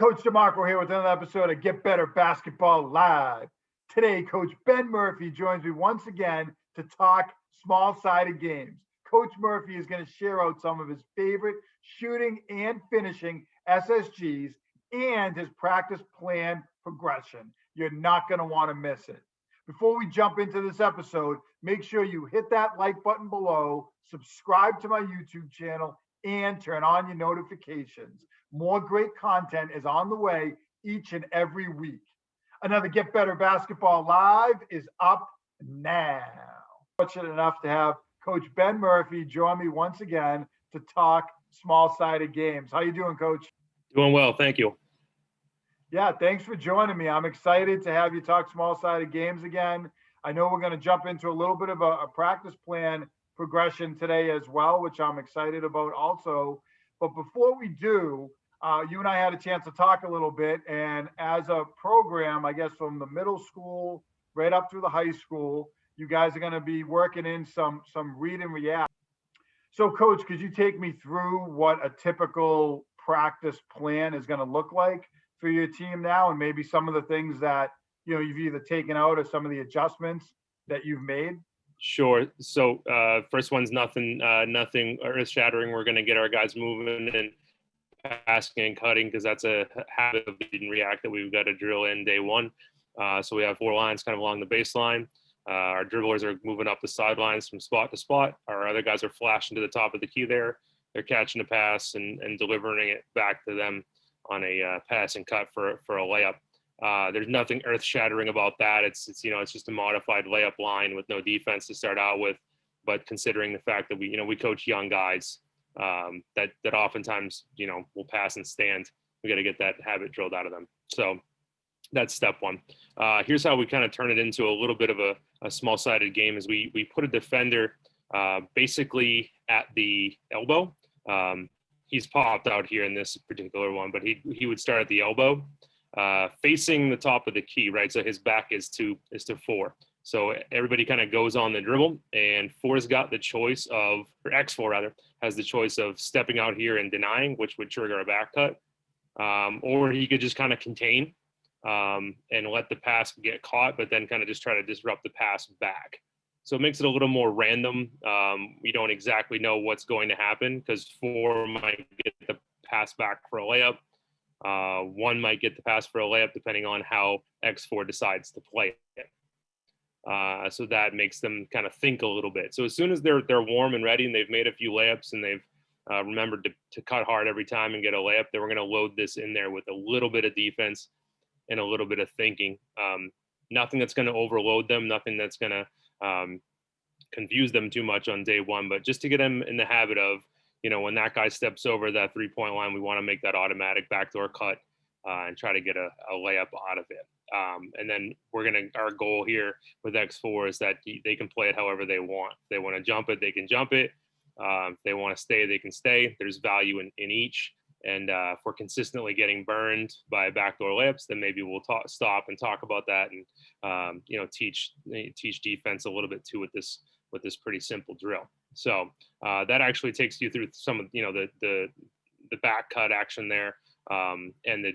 Coach DeMarco here with another episode of Get Better Basketball Live. Today, Coach Ben Murphy joins me once again to talk small-sided games. Coach Murphy is going to share out some of his favorite shooting and finishing SSGs and his practice plan progression. You're not going to want to miss it. Before we jump into this episode, make sure you hit that like button below, subscribe to my YouTube channel, and turn on your notifications. More great content is on the way each and every week. Another Get Better Basketball Live is up now. Fortunate enough to have Coach Ben Murphy join me once again to talk small-sided games. How you doing, Coach? Doing well, thank you. Yeah, thanks for joining me. I'm excited to have you talk small-sided games again. I know we're going to jump into a little bit of a practice plan progression today as well, which I'm excited about also. But before we do, you and I had a chance to talk a little bit, and as a program, I guess from the middle school right up through the high school, you guys are going to be working in some read and react. So, Coach, could you take me through what a typical practice plan is going to look like for your team now, and maybe some of the things that you've either taken out or some of the adjustments that you've made? Sure. So first one's nothing earth-shattering. We're going to get our guys moving and passing and cutting because that's a habit of read and react that we've got to drill in day one. So we have 4 lines kind of along the baseline. Our dribblers are moving up the sidelines from spot to spot. Our other guys are flashing to the top of the key there. They're catching a pass and delivering it back to them on a pass and cut for a layup. There's nothing earth-shattering about that. It's just a modified layup line with no defense to start out with. But considering the fact that we coach young guys that oftentimes will pass and stand, we got to get that habit drilled out of them. So that's step one. Here's how we kind of turn it into a little bit of a small-sided game. Is we put a defender basically at the elbow. He's popped out here in this particular one, but he would start at the elbow. Facing the top of the key, right? So his back is to 4. So everybody kind of goes on the dribble, and 4's got the choice of, or X4 rather, has the choice of stepping out here and denying, which would trigger a back cut. Or he could just kind of contain and let the pass get caught, but then kind of just try to disrupt the pass back. So it makes it a little more random. We don't exactly know what's going to happen because 4 might get the pass back for a layup. 1 might get the pass for a layup depending on how X4 decides to play it. So that makes them kind of think a little bit. So as soon as they're warm and ready and they've made a few layups and they've remembered to cut hard every time and get a layup, then we're going to load this in there with a little bit of defense and a little bit of thinking. Nothing that's going to overload them, nothing that's going to confuse them too much on day one, but just to get them in the habit of, when that guy steps over that 3-point line, we want to make that automatic backdoor cut and try to get a layup out of it. And then our goal here with X4 is that they can play it however they want. If they want to jump it, they can jump it. If they want to stay, they can stay. There's value in each. And if we're consistently getting burned by backdoor layups, then maybe we'll stop and talk about that and, teach defense a little bit too with this pretty simple drill. So that actually takes you through some of the back cut action there, and the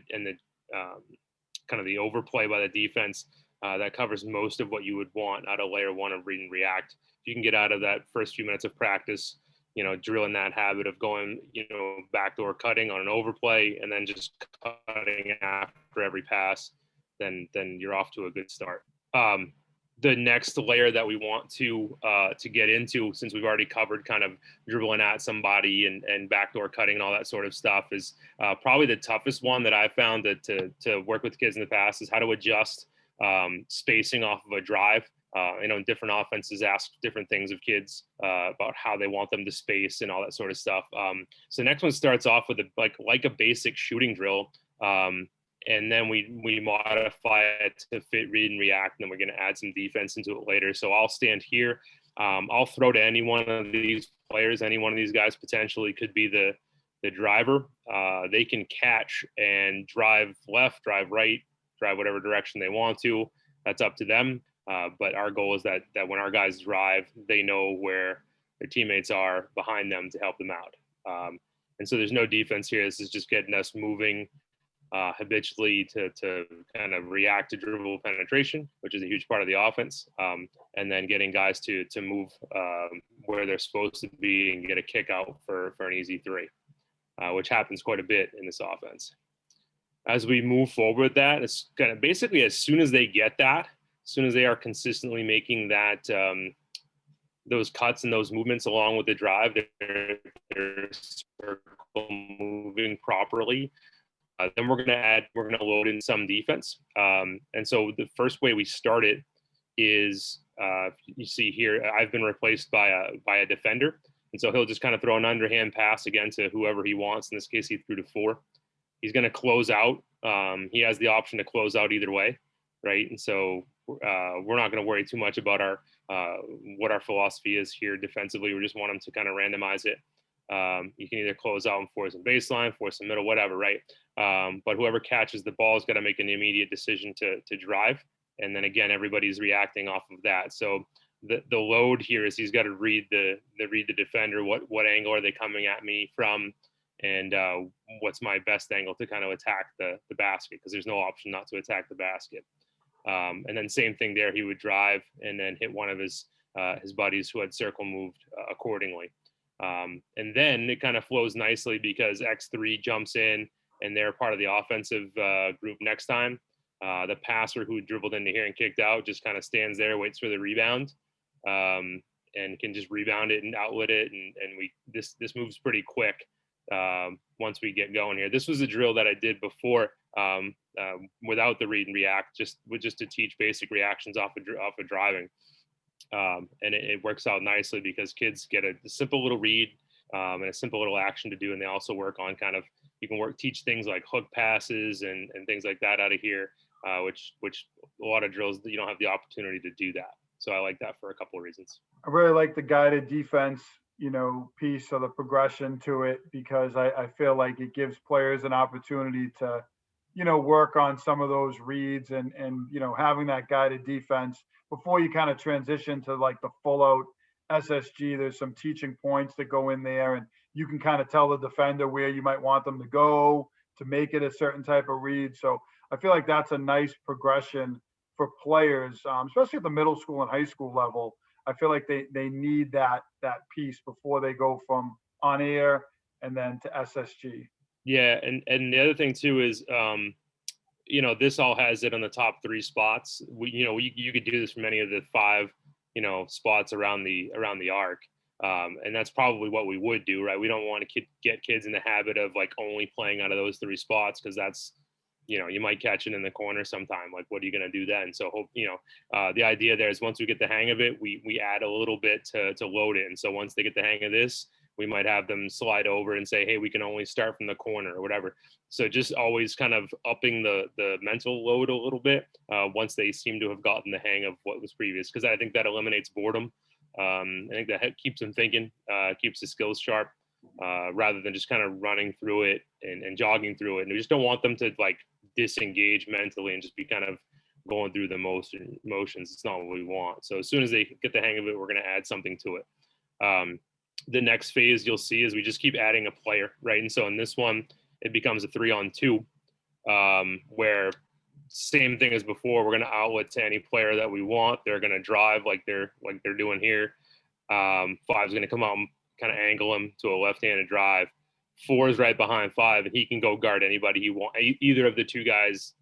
kind of the overplay by the defense that covers most of what you would want out of layer 1 of read and react. If you can get out of that first few minutes of practice, drilling that habit of going, backdoor cutting on an overplay and then just cutting after every pass, then you're off to a good start. The next layer that we want to get into, since we've already covered kind of dribbling at somebody and backdoor cutting and all that sort of stuff, is probably the toughest one that I've found to work with kids in the past, is how to adjust spacing off of a drive. Different offenses ask different things of kids about how they want them to space and all that sort of stuff. So the next one starts off with a basic shooting drill. And then we modify it to fit read and react, and then we're going to add some defense into it later. So I'll stand here. I'll throw to any one of these players. Any one of these guys potentially could be the driver. They can catch and drive left, drive right, drive whatever direction they want to. That's up to them. But our goal is that when our guys drive, they know where their teammates are behind them to help them out. And so there's no defense here. This is just getting us moving habitually to kind of react to dribble penetration, which is a huge part of the offense, and then getting guys to move where they're supposed to be and get a kick out for an easy three, which happens quite a bit in this offense. As we move forward with that, it's kind of basically as soon as they get that, as soon as they are consistently making that those cuts and those movements along with the drive, they're circle moving properly. Then we're going to load in some defense. And so the first way we start it is, you see here, I've been replaced by a defender. And so he'll just kind of throw an underhand pass again to whoever he wants. In this case, he threw to 4. He's going to close out. He has the option to close out either way, right? And so we're not going to worry too much about what our philosophy is here defensively. We just want him to kind of randomize it. You can either close out and force a baseline, force a middle, whatever, right? But whoever catches the ball is going to make an immediate decision to drive. And then again, everybody's reacting off of that. So the load here is he's got to read the defender. What angle are they coming at me from? And what's my best angle to kind of attack the basket? Because there's no option not to attack the basket. And then same thing there, he would drive and then hit one of his buddies who had circle moved accordingly. And then it kind of flows nicely because X3 jumps in and they're part of the offensive group next time. The passer who dribbled into here and kicked out just kind of stands there, waits for the rebound, and can just rebound it and outlet it. And this moves pretty quick once we get going here. This was a drill that I did before without the read and react, just to teach basic reactions off of driving. And it works out nicely because kids get a simple little read and a simple little action to do. And they also work on you can teach things like hook passes and things like that out of here, which a lot of drills, you don't have the opportunity to do that. So I like that for a couple of reasons. I really like the guided defense, piece of the progression to it, because I feel like it gives players an opportunity to, work on some of those reads and having that guided defense before you kind of transition to like the full out SSG. There's some teaching points that go in there, and you can kind of tell the defender where you might want them to go to make it a certain type of read. So I feel like that's a nice progression for players, especially at the middle school and high school level. I feel like they need that piece before they go from on air and then to SSG. Yeah, and the other thing too is, this all has it on the top 3 spots. You could do this from any of the 5, spots around the arc, and that's probably what we would do, right? We don't want to get kids in the habit of like only playing out of those 3 spots, because that's, you might catch it in the corner sometime. Like, what are you going to do then? So the idea there is once we get the hang of it, we add a little bit to load it. And so once they get the hang of this, we might have them slide over and say, hey, we can only start from the corner or whatever. So just always kind of upping the mental load a little bit once they seem to have gotten the hang of what was previous, because I think that eliminates boredom. I think that keeps them thinking, keeps the skills sharp, rather than just kind of running through it and jogging through it. And we just don't want them to like disengage mentally and just be kind of going through the motions. It's not what we want. So as soon as they get the hang of it, we're going to add something to it. The next phase you'll see is we just keep adding a player, right? And so in this one, it becomes a 3-on-2, where same thing as before. We're going to outlet to any player that we want. They're going to drive like they're doing here. 5's going to come out and kind of angle him to a left-handed drive. 4 is right behind 5, and he can go guard anybody he wants. Either of the 2 guys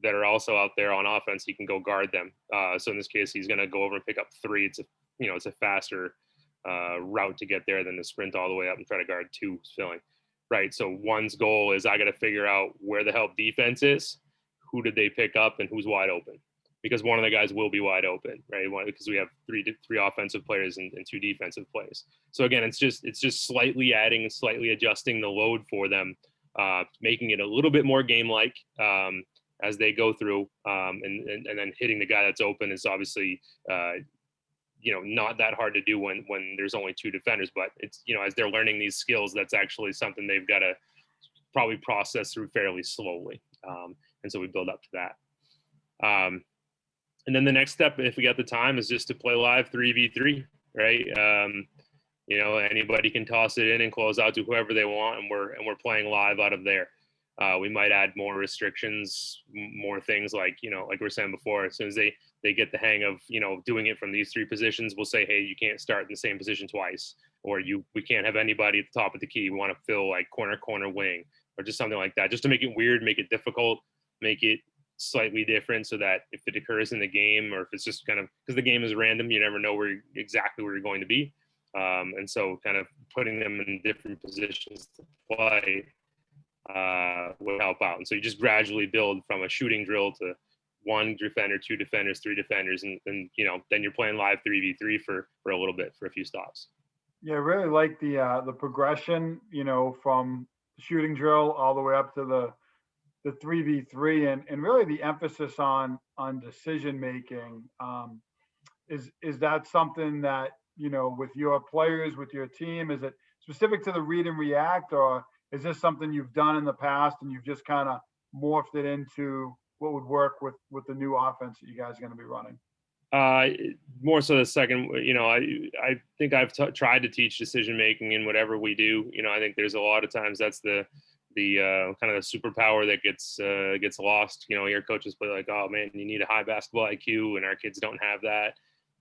that are also out there on offense, he can go guard them. So in this case, he's going to go over and pick up 3. It's a faster route to get there than to sprint all the way up and try to guard 2 filling, right? So 1's goal is I got to figure out where the help defense is, who did they pick up, and who's wide open, because one of the guys will be wide open, right? Because we have three offensive players and 2 defensive plays. So again, it's just slightly adding, slightly adjusting the load for them, making it a little bit more game-like as they go through, and then hitting the guy that's open is obviously not that hard to do when there's only 2 defenders, but it's, as they're learning these skills, that's actually something they've got to probably process through fairly slowly. And so we build up to that. And then the next step, if we got the time, is just to play live 3v3, right? Anybody can toss it in and close out to whoever they want, and we're playing live out of there. We might add more restrictions, more things like, like we were saying before, as soon as they get the hang of, doing it from these three positions, we'll say, hey, you can't start in the same position twice, or we can't have anybody at the top of the key. We want to fill like corner, wing, or just something like that, just to make it weird, make it difficult, make it slightly different, so that if it occurs in the game, or if it's just kind of, because the game is random, you never know exactly where you're going to be. And so kind of putting them in different positions to play would help out. And so you just gradually build from a shooting drill to one defender, two defenders, three defenders, and then you're playing live 3v3 for a little bit, for a few stops. Yeah, I really like the progression, from shooting drill all the way up to the 3v3, and really the emphasis on decision making. Is that something that, with your players, with your team, is it specific to the read and react, or is this something you've done in the past and you've just kind of morphed it into what would work with the new offense that you guys are going to be running? More so the second. I think I've tried to teach decision making in whatever we do. I think there's a lot of times that's the kind of the superpower that gets lost. Your coaches play like, oh man, you need a high basketball IQ, and our kids don't have that.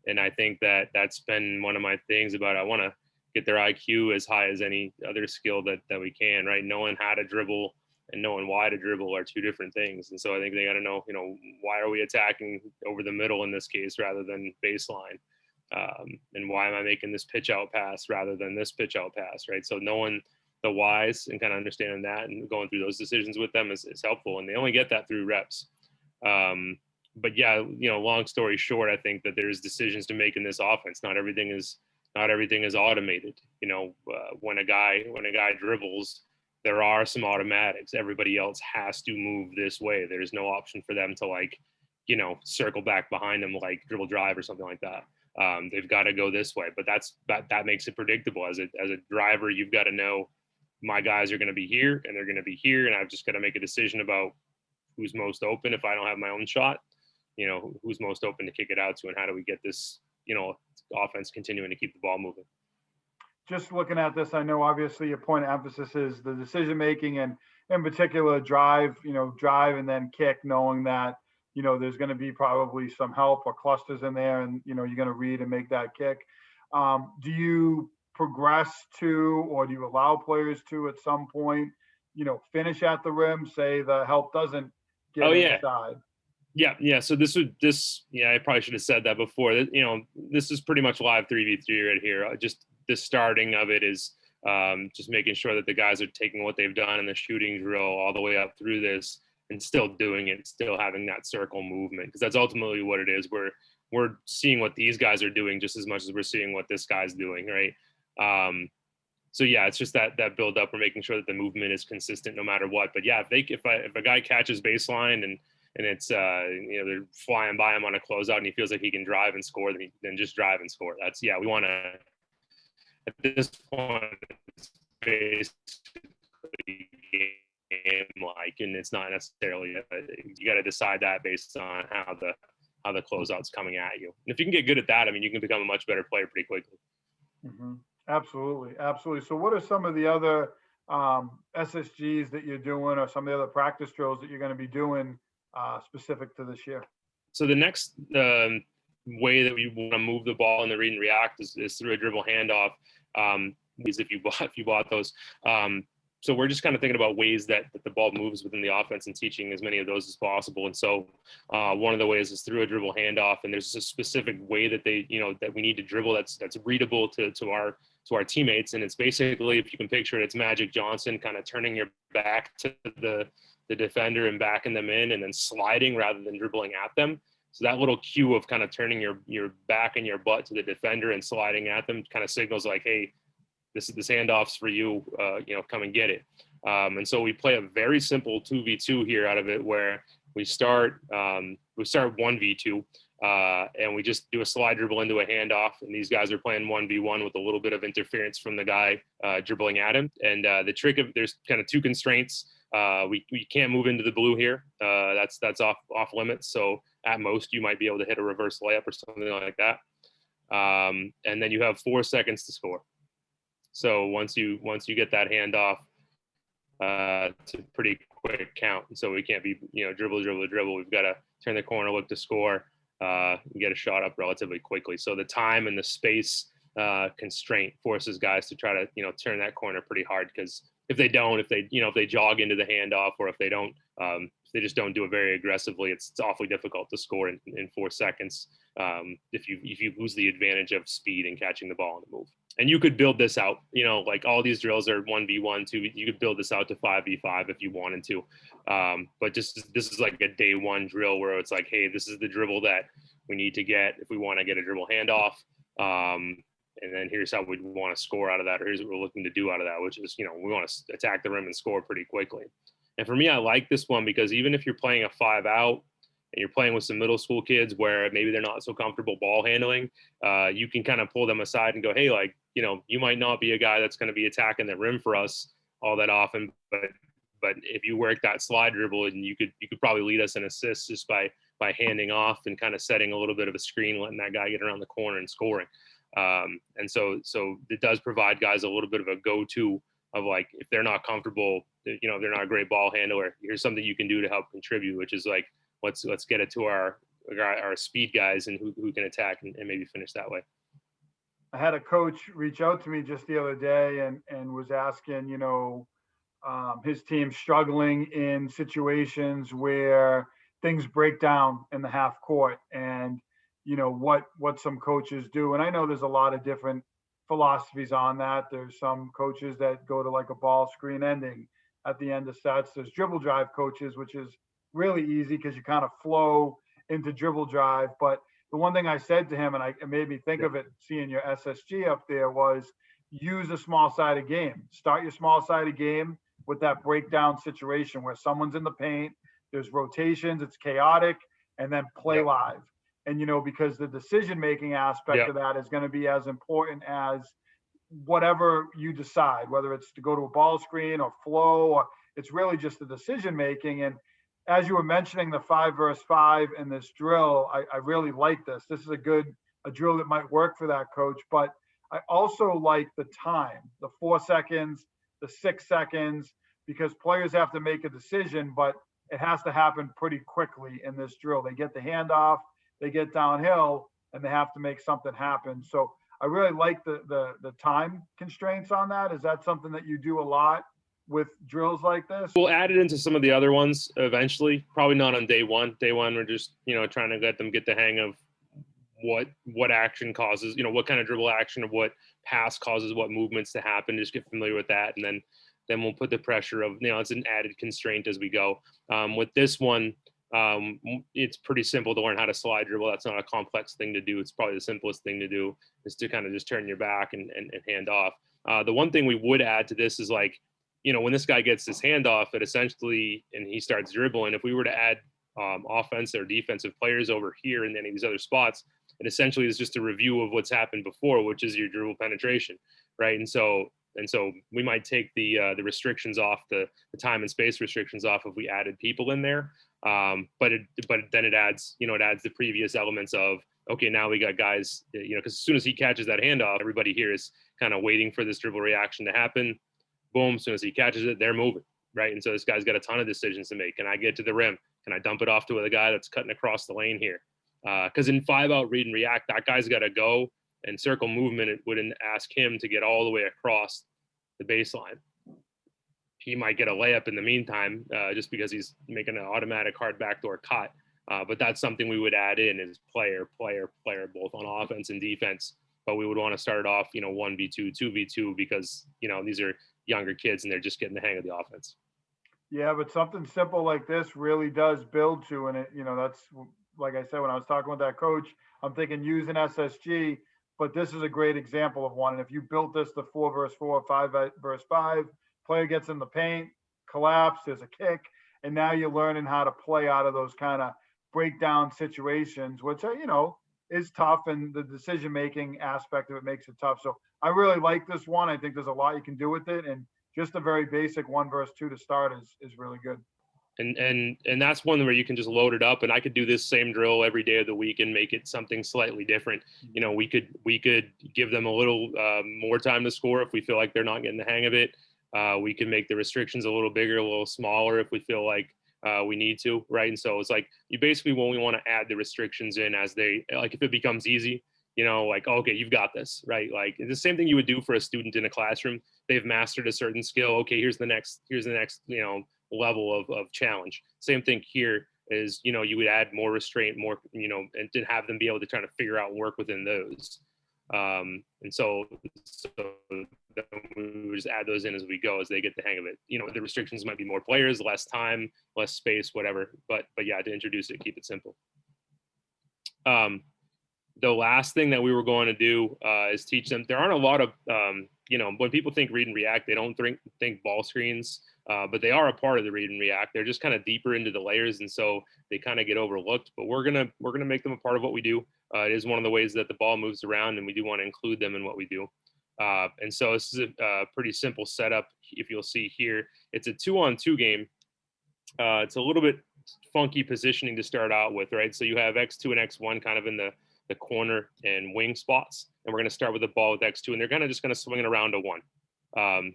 And I think that's been one of my things about, I want to get their IQ as high as any other skill that we can, right? Knowing how to dribble and knowing why to dribble are two different things. And so I think they got to know, why are we attacking over the middle in this case rather than baseline? And why am I making this pitch out pass rather than this pitch out pass, right? So knowing the whys and kind of understanding that and going through those decisions with them is helpful. And they only get that through reps. But yeah, long story short, I think that there's decisions to make in this offense. Not everything is automated. When a guy dribbles, there are some automatics. Everybody else has to move this way. There's no option for them to circle back behind them, like dribble drive or something like that. They've got to go this way, but that makes it predictable. As a driver, you've got to know my guys are going to be here and they're going to be here, and I've just got to make a decision about who's most open. If I don't have my own shot, who's most open to kick it out to, and how do we get this, offense continuing to keep the ball moving. Just looking at this, I know obviously your point of emphasis is the decision making, and in particular drive and then kick, knowing that, there's going to be probably some help or clusters in there, and, you're going to read and make that kick. Do you progress to, or do you allow players to at some point, finish at the rim, say the help doesn't get inside? Yeah. So I probably should have said that before. This is pretty much live 3v3 right here. Just the starting of it is just making sure that the guys are taking what they've done in the shooting drill all the way up through this and still doing it, still having that circle movement, because that's ultimately what it is. We're seeing what these guys are doing just as much as we're seeing what this guy's doing, right? So yeah, it's just that build up. We're making sure that the movement is consistent no matter what. But yeah, if a guy catches baseline and it's they're flying by him on a closeout and he feels like he can drive and score, then just drive and score. We want to, at this point, it's basically game-like, and it's not necessarily you got to decide that based on how the closeout's coming at you. And if you can get good at that, you can become a much better player pretty quickly. Mm-hmm. Absolutely. So what are some of the other SSGs that you're doing, or some of the other practice drills that you're going to be doing specific to this year? So the next way that we want to move the ball in the read and react is through a dribble handoff. Is if you bought those. So we're just kind of thinking about ways that the ball moves within the offense and teaching as many of those as possible. And so one of the ways is through a dribble handoff, and there's a specific way that that we need to dribble that's readable to our teammates. And it's basically, if you can picture it, it's Magic Johnson kind of turning your back to the defender and backing them in, and then sliding rather than dribbling at them. So that little cue of kind of turning your back and your butt to the defender and sliding at them kind of signals like, hey, this handoff's for you, come and get it. And so we play a very simple 2v2 here out of it, where we start 1v2, and we just do a slide dribble into a handoff, and these guys are playing 1v1 with a little bit of interference from the guy dribbling at him. And the trick of, there's kind of two constraints. We can't move into the blue here. That's off limits. So at most you might be able to hit a reverse layup or something like that. And then you have 4 seconds to score. So once you get that handoff, it's a pretty quick count. And so we can't be, dribble, dribble, dribble. We've got to turn the corner, look to score, and get a shot up relatively quickly. So the time and the space constraint forces guys to try to, turn that corner pretty hard, because if they don't, if they jog into the handoff, or if they don't, if they just don't do it very aggressively, it's awfully difficult to score in 4 seconds if you lose the advantage of speed and catching the ball on the move. And you could build this out, like all these drills are 1v1, 2. You could build this out to 5v5 if you wanted to. But this is like a day one drill where it's like, hey, this is the dribble that we need to get if we want to get a dribble handoff. And then here's how we want to score out of that, or here's what we're looking to do out of that, which is, we want to attack the rim and score pretty quickly. And for me, I like this one because even if you're playing a 5-out, and you're playing with some middle school kids where maybe they're not so comfortable ball handling, you can kind of pull them aside and go, hey, like, you might not be a guy that's going to be attacking the rim for us all that often, but if you work that slide dribble, and you could probably lead us in assists just by handing off and kind of setting a little bit of a screen, letting that guy get around the corner and scoring. And so it does provide guys a little bit of a go-to of, like, if they're not comfortable, if they're not a great ball handler, here's something you can do to help contribute, which is like, let's get it to our speed guys and who can attack and maybe finish that way. I had a coach reach out to me just the other day and was asking, his team struggling in situations where things break down in the half court, and, what some coaches do. And I know there's a lot of different philosophies on that. There's some coaches that go to like a ball screen ending at the end of sets. There's dribble drive coaches, which is really easy because you kind of flow into dribble drive. But the one thing I said to him, and it made me think of it, seeing your SSG up there, was use a small-sided game. Start your small-sided game with that breakdown situation where someone's in the paint, there's rotations, it's chaotic, and then play live. And, because the decision-making aspect of that is going to be as important as whatever you decide, whether it's to go to a ball screen or flow, or it's really just the decision-making. And as you were mentioning the 5 versus 5 and this drill, I really like this. This is a drill that might work for that coach. But I also like the time, the 4 seconds, the 6 seconds, because players have to make a decision, but it has to happen pretty quickly in this drill. They get the handoff, they get downhill, and they have to make something happen. So I really like the time constraints on that. Is that something that you do a lot with drills like this? We'll add it into some of the other ones eventually, probably not on day one. Day one, we're just, trying to let them get the hang of what action causes, what kind of dribble action or what pass causes what movements to happen. Just get familiar with that. And then we'll put the pressure of, it's an added constraint as we go. With this one, it's pretty simple to learn how to slide dribble. That's not a complex thing to do. It's probably the simplest thing to do is to kind of just turn your back and hand off. The one thing we would add to this is, like, when this guy gets his handoff, it essentially, and he starts dribbling, if we were to add offense or defensive players over here in any of these other spots, it essentially is just a review of what's happened before, which is your dribble penetration, right? And so we might take the restrictions off, the time and space restrictions off if we added people in there. But then it adds the previous elements of, okay, now we got guys, because as soon as he catches that handoff, everybody here is kind of waiting for this dribble reaction to happen. Boom, as soon as he catches it, they're moving, right? And so this guy's got a ton of decisions to make. Can I get to the rim? Can I dump it off to the guy that's cutting across the lane here? Because in 5-out read and react, that guy's got to go, and circle movement, it wouldn't ask him to get all the way across the baseline. He might get a layup in the meantime, just because he's making an automatic hard backdoor cut. But that's something we would add in is player, both on offense and defense. But we would want to start off, 1v2, 2v2, because, these are younger kids and they're just getting the hang of the offense. Yeah, but something simple like this really does build to, and it, that's, like I said, when I was talking with that coach, I'm thinking use an SSG, but this is a great example of one. And if you built this to 4 versus 4, 5 versus 5, player gets in the paint, collapse, there's a kick, and now you're learning how to play out of those kind of breakdown situations, which is tough, and the decision-making aspect of it makes it tough. So I really like this one. I think there's a lot you can do with it, and just a very basic 1 versus 2 to start is really good. And that's one where you can just load it up, and I could do this same drill every day of the week and make it something slightly different. We could give them a little more time to score if we feel like they're not getting the hang of it. We can make the restrictions a little bigger, a little smaller if we feel like we need to, right? And so it's like you basically when we want to add the restrictions in as they like if it becomes easy, like okay, you've got this, right? Like the same thing you would do for a student in a classroom. They've mastered a certain skill. Okay, here's the next level of challenge. Same thing here is you would add more restraint, more and to have them be able to try to figure out and work within those. And so then we would just add those in as we go as they get the hang of it. The restrictions might be more players, less time, less space, whatever. But yeah, to introduce it, keep it simple. The last thing that we were going to do is teach them. There aren't a lot of, when people think read and react, they don't think ball screens, but they are a part of the read and react. They're just kind of deeper into the layers, and so they kind of get overlooked. But we're gonna make them a part of what we do. It is one of the ways that the ball moves around, and we do want to include them in what we do. And so this is a pretty simple setup. If you'll see here, it's a 2-on-2 game. It's a little bit funky positioning to start out with, right? So you have X2 and X1 kind of in the corner and wing spots. And we're going to start with the ball with X2, and they're kind of just going to swing it around to 1.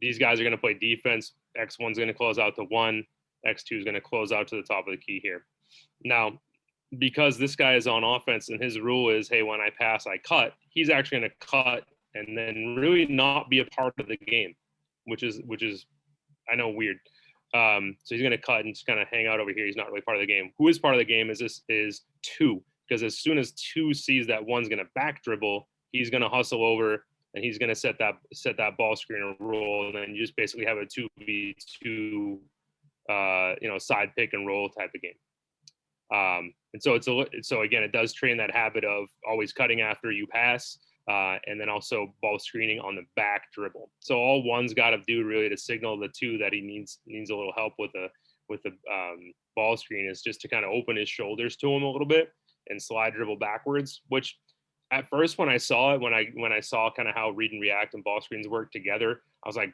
These guys are going to play defense. X1's going to close out to 1. X2 is going to close out to the top of the key here. Now, because this guy is on offense and his rule is, hey, when I pass, I cut, he's actually going to cut and then really not be a part of the game, which is I know, weird. So he's going to cut and just kind of hang out over here. He's not really part of the game. Who is part of the game is 2. Because as soon as 2 sees that 1's going to back dribble, he's going to hustle over and he's going to set that ball screen or roll, and then you just basically have a 2v2, side pick and roll type of game. And so so again, it does train that habit of always cutting after you pass, and then also ball screening on the back dribble. So all 1's got to do really to signal the 2 that he needs a little help with the ball screen is just to kind of open his shoulders to him a little bit and slide dribble backwards, which at first when I saw it, when I saw kind of how read and react and ball screens work together, I was like,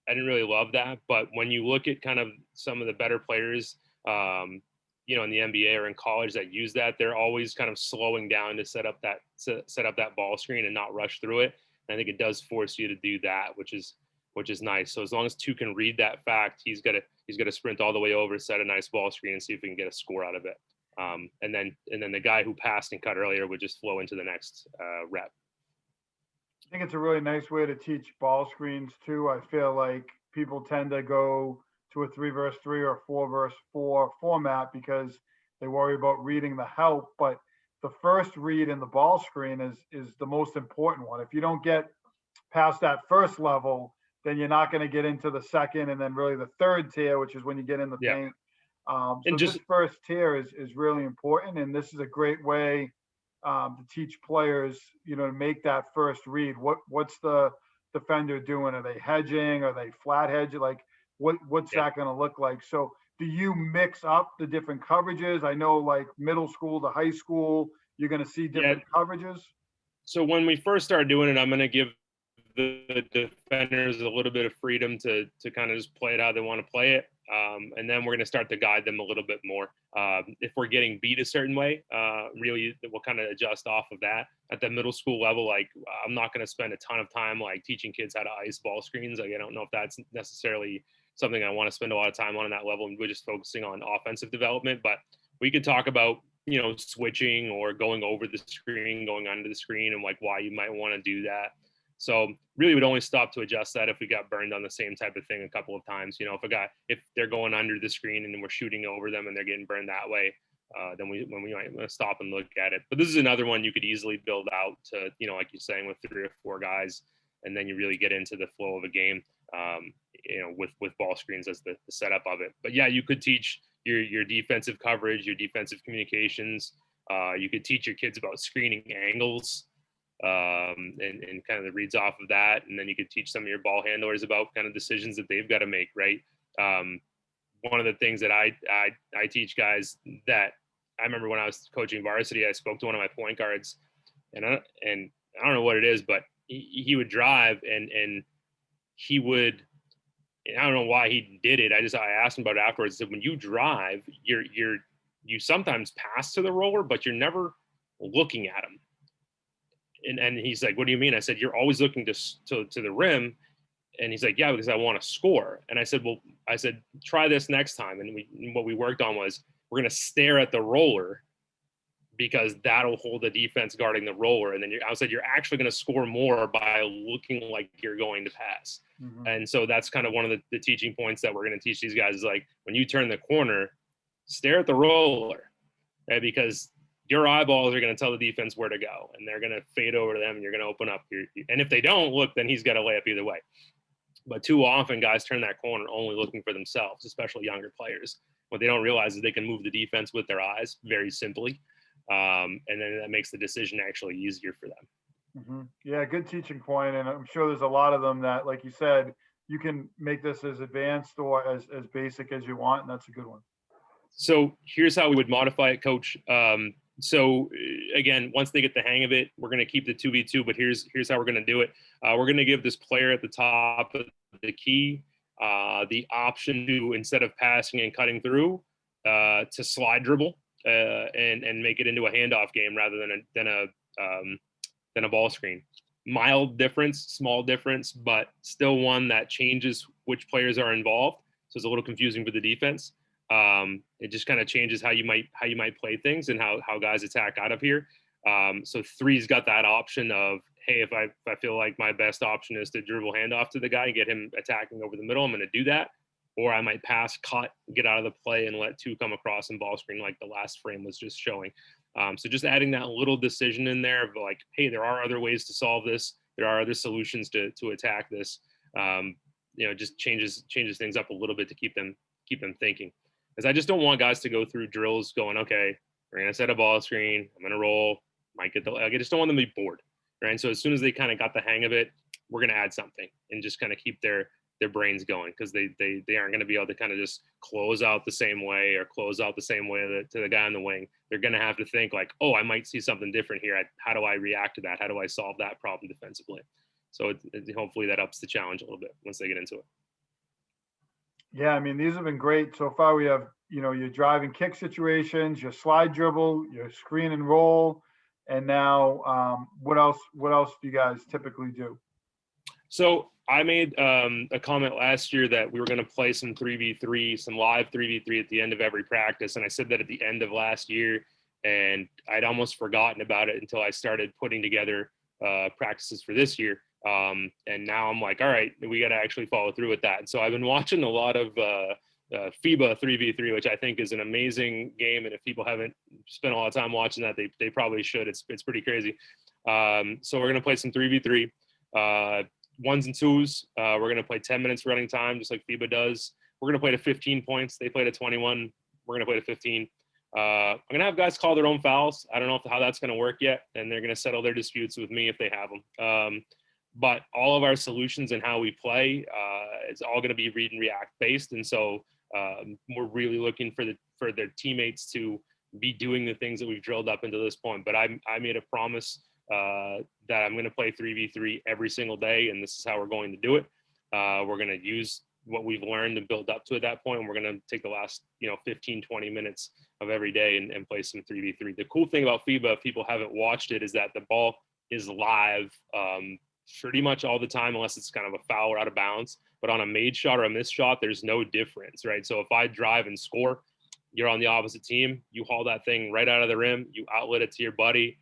I didn't really love that. But when you look at kind of some of the better players, in the NBA or in college that use that, they're always kind of slowing down to set up that ball screen and not rush through it. And I think it does force you to do that, which is nice. So as long as 2 can read that fact, he's got to sprint all the way over, set a nice ball screen, and see if we can get a score out of it. And then the guy who passed and cut earlier would just flow into the next rep. I think it's a really nice way to teach ball screens too. I feel like people tend to go to a 3 versus 3 or 4 versus 4 format because they worry about reading the help. But the first read in the ball screen is the most important one. If you don't get past that first level, then you're not going to get into the second and then really the third tier, which is when you get in the paint. So this first tier is really important, and this is a great way to teach players, to make that first read. What's the defender doing? Are they hedging? Are they flat hedging? Like what's that going to look like? So do you mix up the different coverages? I know like middle school to high school, you're going to see different coverages. So when we first started doing it, I'm going to give the defenders a little bit of freedom to kind of just play it how they want to play it. And then we're going to start to guide them a little bit more. If we're getting beat a certain way, really we'll kind of adjust off of that. At the middle school level, like I'm not going to spend a ton of time like teaching kids how to ice ball screens. Like I don't know if that's necessarily something I want to spend a lot of time on that level. And we're just focusing on offensive development. But we could talk about, switching or going over the screen, going under the screen, and like why you might want to do that. So really would only stop to adjust that if we got burned on the same type of thing a couple of times. If they're going under the screen and then we're shooting over them and they're getting burned that way, then we might stop and look at it. But this is another one you could easily build out to, like you're saying, with 3 or 4 guys, and then you really get into the flow of a game, with ball screens as the setup of it. But yeah, you could teach your defensive coverage, your defensive communications. You could teach your kids about screening angles. And kind of the reads off of that. And then you could teach some of your ball handlers about kind of decisions that they've got to make, right? One of the things that I teach guys that I remember when I was coaching varsity, I spoke to one of my point guards, and I don't know what it is, but he would drive and he would, and I don't know why he did it. I asked him about it afterwards. I said, when you drive, you sometimes pass to the roller, but you're never looking at him. And he's like, what do you mean? I said, you're always looking to the rim. And he's like, yeah, because I want to score. And I said, try this next time. And what we worked on was we're going to stare at the roller because that'll hold the defense guarding the roller. And then I said, you're actually going to score more by looking like you're going to pass. Mm-hmm. And so that's kind of one of the teaching points that we're going to teach these guys is like, when you turn the corner, stare at the roller, right? Because your eyeballs are going to tell the defense where to go, and they're going to fade over to them, and you're going to open up. And if they don't look, then he's got to lay up either way. But too often, guys turn that corner only looking for themselves, especially younger players. What they don't realize is they can move the defense with their eyes very simply, and then that makes the decision actually easier for them. Mm-hmm. Yeah, good teaching point, and I'm sure there's a lot of them that, like you said, you can make this as advanced or as basic as you want, and that's a good one. So here's how we would modify it, Coach. So again, once they get the hang of it, we're going to keep the 2v2, but here's how we're going to do it. We're going to give this player at the top of the key the option to, instead of passing and cutting through, to slide dribble and make it into a handoff game rather than a ball screen. Mild difference, small difference, but still one that changes which players are involved. So it's a little confusing for the defense. It just kind of changes how you might play things and how guys attack out of here. So 3's got that option of, hey, if I feel like my best option is to dribble handoff to the guy and get him attacking over the middle, I'm going to do that. Or I might pass, cut, get out of the play, and let 2 come across and ball screen like the last frame was just showing. So just adding that little decision in there of like, hey, there are other ways to solve this. There are other solutions to attack this. Just changes things up a little bit to keep them thinking. Because I just don't want guys to go through drills going, okay, we're going to set a ball screen, I'm going to roll, might get I just don't want them to be bored, right? And so as soon as they kind of got the hang of it, we're going to add something and just kind of keep their brains going, because they aren't going to be able to kind of just close out the same way or close out the same way to the guy on the wing. They're going to have to think like, oh, I might see something different here. How do I react to that? How do I solve that problem defensively? So hopefully that ups the challenge a little bit once they get into it. Yeah, I mean, these have been great. So far we have, your drive and kick situations, your slide dribble, your screen and roll. And now what else do you guys typically do? So I made a comment last year that we were going to play some 3v3, some live 3v3 at the end of every practice. And I said that at the end of last year, and I'd almost forgotten about it until I started putting together practices for this year. And now I'm like, all right, we got to actually follow through with that. And so I've been watching a lot of FIBA 3v3, which I think is an amazing game. And if people haven't spent a lot of time watching that, they probably should. It's pretty crazy. So we're going to play some 3v3, 1s and 2s. We're going to play 10 minutes running time, just like FIBA does. We're going to play to 15 points. They play to 21. We're going to play to 15. I'm going to have guys call their own fouls. I don't know how that's going to work yet. And they're going to settle their disputes with me if they have them. But all of our solutions and how we play, it's all going to be read and react based. And so we're really looking for their teammates to be doing the things that we've drilled up into this point. But I made a promise that I'm going to play 3v3 every single day, and this is how we're going to do it. We're going to use what we've learned and build up to at that point. And we're going to take the last 15, 20 minutes of every day and play some 3v3. The cool thing about FIBA, if people haven't watched it, is that the ball is live pretty much all the time, unless it's kind of a foul or out of bounds. But on a made shot or a missed shot, there's no difference, right? So if I drive and score, you're on the opposite team, you haul that thing right out of the rim, you outlet it to your buddy,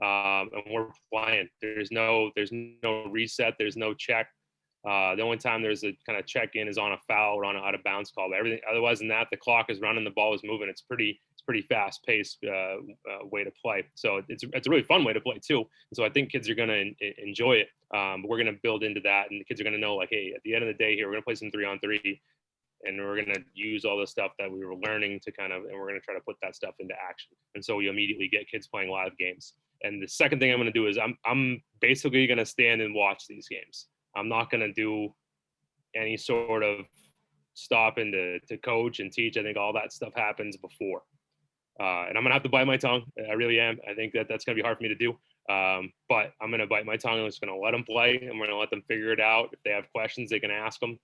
and we're playing. There's no reset, there's no check. The only time there's a kind of check-in is on a foul or on an out of bounds call. But everything otherwise than that, the clock is running, the ball is moving. It's pretty fast-paced way to play. So it's a really fun way to play too. And so I think kids are going to enjoy it. But we're going to build into that, and the kids are going to know, like, hey, at the end of the day here, we're going to play some 3-on-3, and we're going to use all the stuff that we were learning to and we're going to try to put that stuff into action. And so we immediately get kids playing live games. And the second thing I'm going to do is I'm basically going to stand and watch these games. I'm not going to do any sort of stopping to coach and teach. I think all that stuff happens before. And I'm going to have to bite my tongue. I really am. I think that's going to be hard for me to do. But I'm going to bite my tongue. I'm just going to let them play, and we're going to let them figure it out. If they have questions, they can ask them.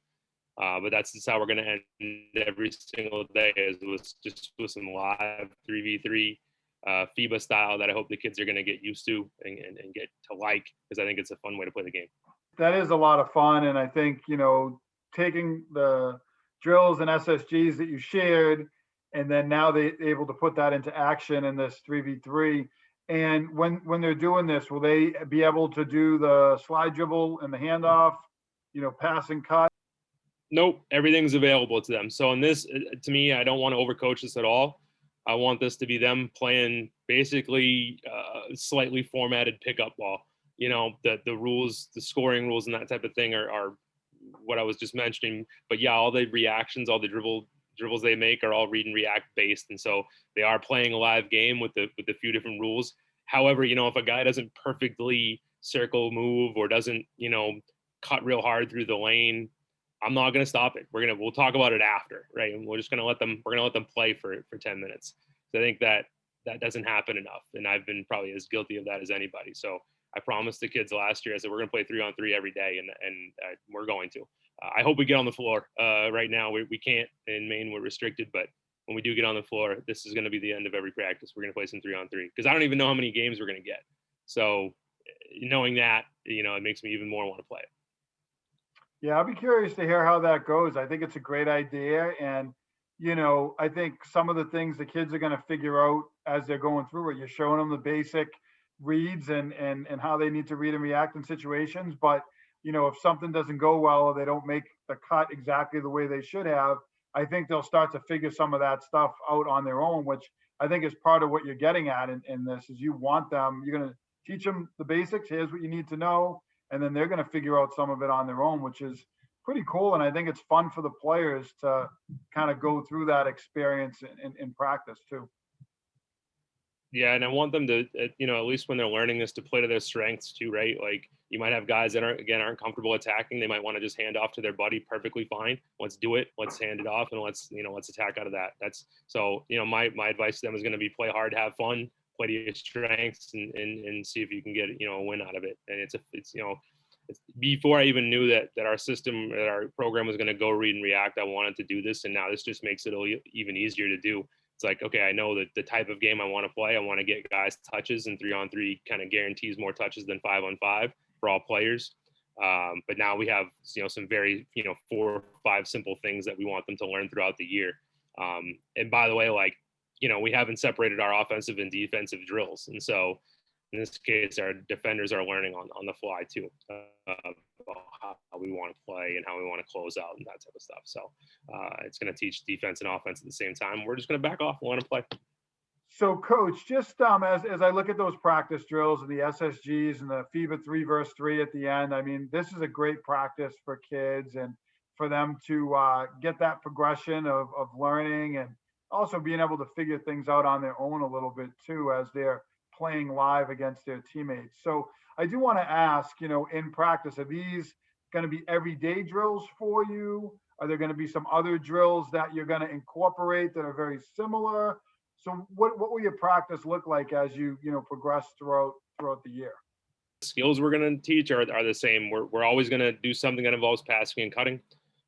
But that's just how we're going to end every single day, is with some live 3v3 FIBA style that I hope the kids are going to get used to and get to like, because I think it's a fun way to play the game. That is a lot of fun. And I think, taking the drills and SSGs that you shared, and then now they able to put that into action in this 3v3. And when they're doing this, will they be able to do the slide dribble and the handoff, pass and cut? Nope, everything's available to them. So in this, to me, I don't want to overcoach this at all. I want this to be them playing basically slightly formatted pickup ball. The rules, the scoring rules and that type of thing are what I was just mentioning. But yeah, all the reactions, all the dribbles they make are all read and react based. And so they are playing a live game with a few different rules. However, if a guy doesn't perfectly circle move or doesn't, cut real hard through the lane, I'm not going to stop it. We'll talk about it after, right? And we're going to let them play for 10 minutes. So I think that doesn't happen enough. And I've been probably as guilty of that as anybody. So I promised the kids last year, I said, we're going to play 3-on-3 every day. And we're going to. I hope we get on the floor. Right now, we can't in Maine, we're restricted, but when we do get on the floor, this is going to be the end of every practice. We're going to play some 3-on-3 because I don't even know how many games we're going to get. So knowing that, it makes me even more want to play it. Yeah, I'll be curious to hear how that goes. I think it's a great idea. And, I think some of the things the kids are going to figure out as they're going through it, you're showing them the basic reads and how they need to read and react in situations. But, if something doesn't go well or they don't make the cut exactly the way they should have, I think they'll start to figure some of that stuff out on their own, which I think is part of what you're getting at in this is you're going to teach them the basics. Here's what you need to know. And then they're going to figure out some of it on their own, which is pretty cool. And I think it's fun for the players to kind of go through that experience in practice too. Yeah, and I want them to, at least when they're learning this, to play to their strengths too, right? Like you might have guys that aren't comfortable attacking. They might want to just hand off to their buddy, perfectly fine. Let's do it. Let's hand it off, and let's attack out of that. That's so. My advice to them is going to be play hard, have fun, play to your strengths, and see if you can get a win out of it. And it's before I even knew that our system, that our program was going to go read and react, I wanted to do this, and now this just makes it even easier to do. It's like, okay, I know that the type of game I want to play. I want to get guys touches, and 3-on-3 kind of guarantees more touches than 5-on-5 for all players. But now we have some very 4 or 5 simple things that we want them to learn throughout the year. And by the way, we haven't separated our offensive and defensive drills, and so in this case, our defenders are learning on the fly too, about how we want to play and how we want to close out and that type of stuff. So it's going to teach defense and offense at the same time. We're just going to back off and let them play. So, Coach, just as I look at those practice drills and the SSGs and the FIBA 3 versus 3 at the end, I mean, this is a great practice for kids and for them to get that progression of learning and also being able to figure things out on their own a little bit too as they're playing live against their teammates. So I do want to ask, in practice, are these going to be everyday drills for you? Are there going to be some other drills that you're going to incorporate that are very similar? So what will your practice look like as you progress throughout the year? Skills we're going to teach are the same. We're always going to do something that involves passing and cutting.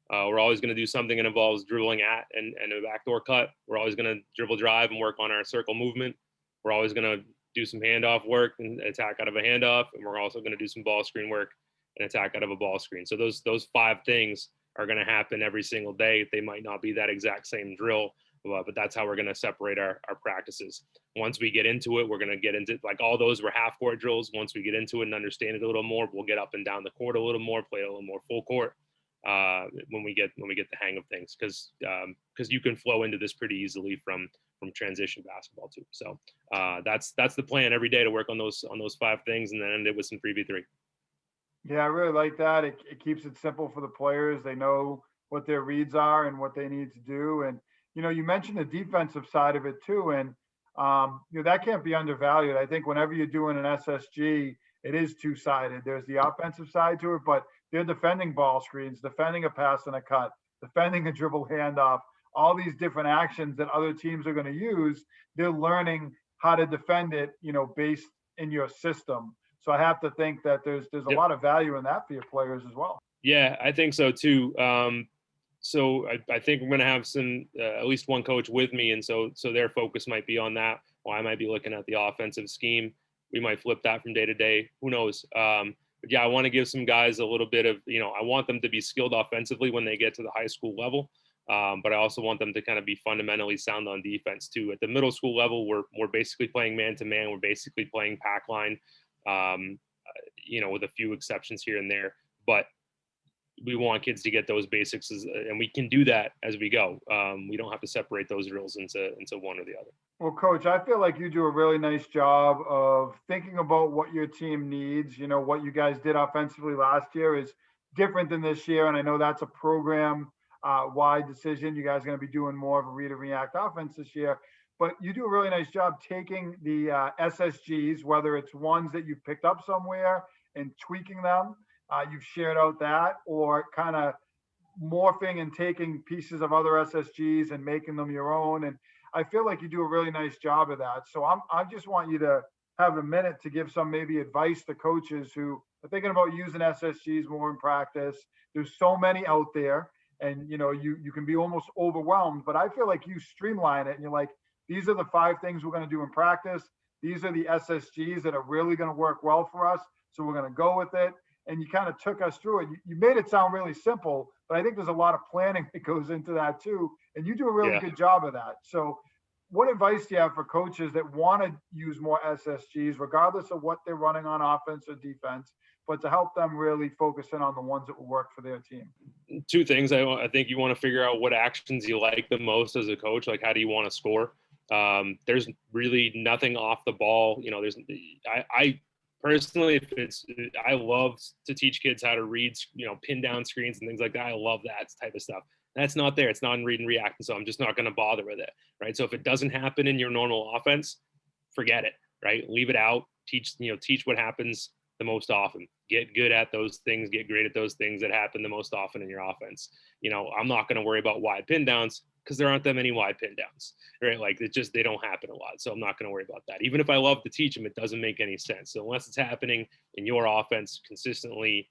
We're always going to do something that involves dribbling at and a backdoor cut. We're always going to dribble drive and work on our circle movement. We're always going to do some handoff work and attack out of a handoff. And we're also going to do some ball screen work and attack out of a ball screen. So those 5 things are going to happen every single day. They might not be that exact same drill, but that's how we're going to separate our practices. Once we get into it, we're going to get into all those were half court drills. Once we get into it and understand it a little more, we'll get up and down the court a little more, play a little more full court when we get the hang of things, because you can flow into this pretty easily from transition basketball too. So that's the plan every day, to work on those 5 things and then end it with some 3v3. Yeah, I really like that. It keeps it simple for the players. They know what their reads are and what they need to do. And, you mentioned the defensive side of it too. And, that can't be undervalued. I think whenever you're doing an SSG, it is 2-sided. There's the offensive side to it, but they're defending ball screens, defending a pass and a cut, defending a dribble handoff, all these different actions that other teams are going to use. They're learning how to defend it, based in your system. So I have to think that there's a lot of value in that for your players as well. Yeah, I think so too. So I think we're going to have some, at least one coach with me. And so their focus might be on that, while I might be looking at the offensive scheme. We might flip that from day to day. Who knows? But yeah, I want to give some guys a little bit of, I want them to be skilled offensively when they get to the high school level. But I also want them to kind of be fundamentally sound on defense too. At the middle school level, we're basically playing man to man. We're basically playing pack line, with a few exceptions here and there. But we want kids to get those basics, and we can do that as we go. We don't have to separate those drills into one or the other. Well, Coach, I feel like you do a really nice job of thinking about what your team needs. What you guys did offensively last year is different than this year, and I know that's a program wide decision. You guys are going to be doing more of a read and react offense this year, but you do a really nice job taking the SSGs, whether it's ones that you picked up somewhere and tweaking them. You've shared out that, or kind of morphing and taking pieces of other SSGs and making them your own. And I feel like you do a really nice job of that. So I just want you to have a minute to give some maybe advice to coaches who are thinking about using SSGs more in practice. There's so many out there, and you can be almost overwhelmed, but I feel like you streamline it and you're like, these are the 5 things we're going to do in practice. These are the SSGs that are really going to work well for us. So we're going to go with it. And you kind of took us through it. You made it sound really simple, but I think there's a lot of planning that goes into that too. And you do a really good job of that. So what advice do you have for coaches that want to use more SSGs, regardless of what they're running on offense or defense, but to help them really focus in on the ones that will work for their team? 2 things. I think you want to figure out what actions you like the most as a coach. Like, how do you want to score? There's really nothing off the ball. I personally, I love to teach kids how to read, pin down screens and things like that. I love that type of stuff. That's not there. It's not in read and react. And so I'm just not going to bother with it. Right. So if it doesn't happen in your normal offense, forget it. Right. Leave it out. Teach what happens the most often. Get good at those things. Get great at those things that happen the most often in your offense. I'm not going to worry about wide pin downs, because there aren't that many wide pin downs, right? Like, they don't happen a lot. So I'm not going to worry about that. Even if I love to teach them, it doesn't make any sense. So unless it's happening in your offense consistently,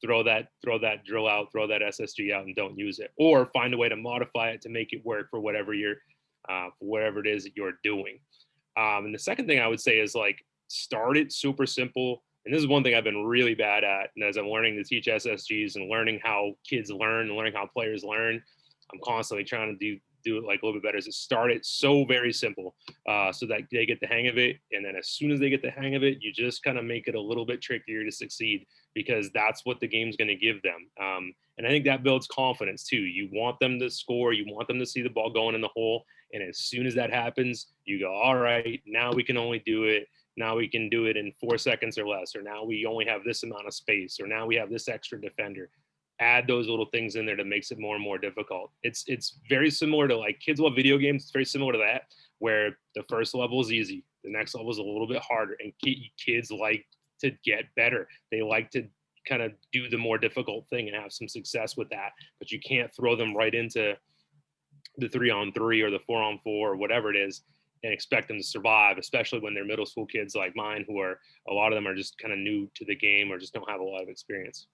throw that drill out, throw that SSG out, and don't use it, or find a way to modify it to make it work for whatever it is that you're doing. And the second thing I would say is, like, start it super simple. And this is one thing I've been really bad at. And as I'm learning to teach SSGs and learning how kids learn and learning how players learn, I'm constantly trying to do it like a little bit better. Is to start it so very simple, so that they get the hang of it. And then as soon as they get the hang of it, you just kind of make it a little bit trickier to succeed, because that's what the game's going to give them. And I think that builds confidence too. You want them to score. You want them to see the ball going in the hole. And as soon as that happens, you go, all right, now we can only do it. Now we can do it in 4 seconds or less, or now we only have this amount of space, or now we have this extra defender. Add those little things in there that makes it more and more difficult. It's very similar to, like, kids love video games. It's very similar to that, where the first level is easy, the next level is a little bit harder, and kids like to get better. They like to kind of do the more difficult thing and have some success with that. But you can't throw them right into the 3-on-3 or the 4-on-4 or whatever it is and expect them to survive, especially when they're middle school kids like mine, who are, a lot of them are just kind of new to the game or just don't have a lot of experience.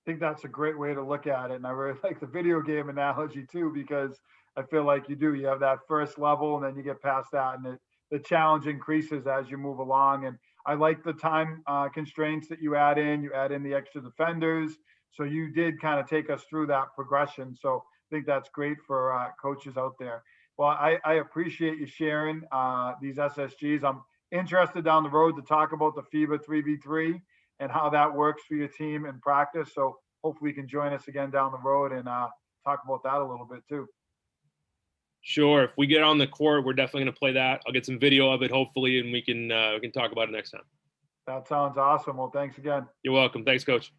I think that's a great way to look at it. And I really like the video game analogy too, because I feel like you have that first level and then you get past that, and the challenge increases as you move along. And I like the time constraints that you add in the extra defenders. So you did kind of take us through that progression. So I think that's great for coaches out there. Well, I appreciate you sharing these SSGs. I'm interested down the road to talk about the FIBA 3v3 and how that works for your team in practice. So hopefully you can join us again down the road and talk about that a little bit too. Sure. If we get on the court, we're definitely going to play that. I'll get some video of it, hopefully, and we can talk about it next time. That sounds awesome. Well, thanks again. You're welcome. Thanks, Coach.